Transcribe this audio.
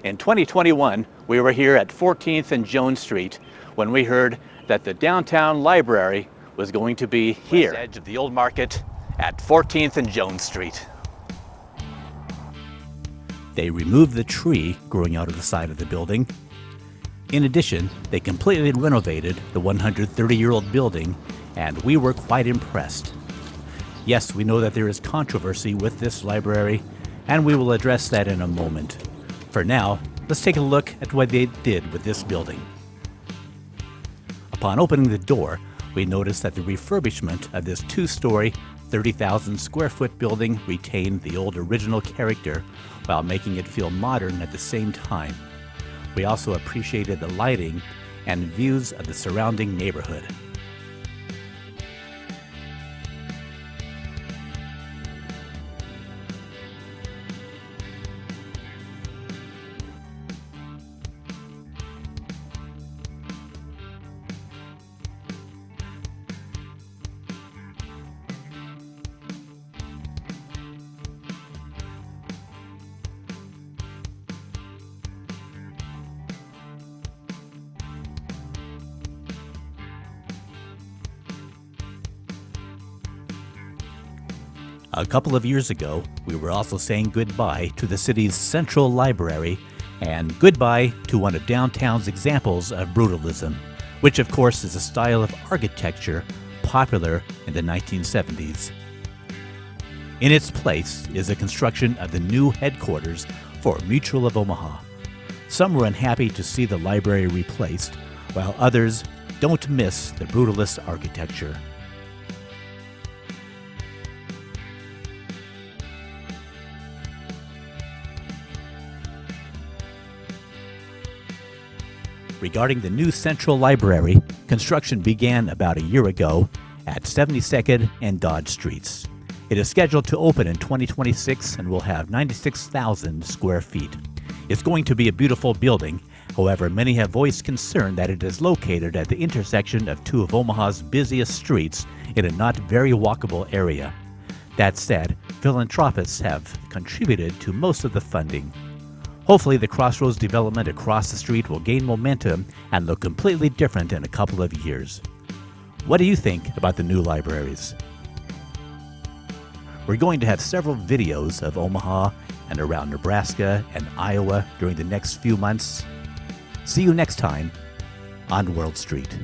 In 2021, we were here at 14th and Jones Street when we heard that the downtown library was going to be here, west edge of the old market at 14th and Jones Street. They removed the tree growing out of the side of the building. In addition, they completely renovated the 130-year-old building, and we were quite impressed. Yes, we know that there is controversy with this library, and we will address that in a moment. For now, let's take a look at what they did with this building. Upon opening the door, we noticed that the refurbishment of this two-story, 30,000 square foot building retained the old original character while making it feel modern at the same time. We also appreciated the lighting and views of the surrounding neighborhood. A couple of years ago, we were also saying goodbye to the city's central library and goodbye to one of downtown's examples of brutalism, which of course is a style of architecture popular in the 1970s. In its place is the construction of the new headquarters for Mutual of Omaha. Some were unhappy to see the library replaced, while others don't miss the brutalist architecture. Regarding the new Central Library, construction began about a year ago at 72nd and Dodge Streets. It is scheduled to open in 2026 and will have 96,000 square feet. It's going to be a beautiful building. However, many have voiced concern that it is located at the intersection of two of Omaha's busiest streets in a not very walkable area. That said, philanthropists have contributed to most of the funding. Hopefully, the Crossroads development across the street will gain momentum and look completely different in a couple of years. What do you think about the new libraries? We're going to have several videos of Omaha and around Nebraska and Iowa during the next few months. See you next time on World Street.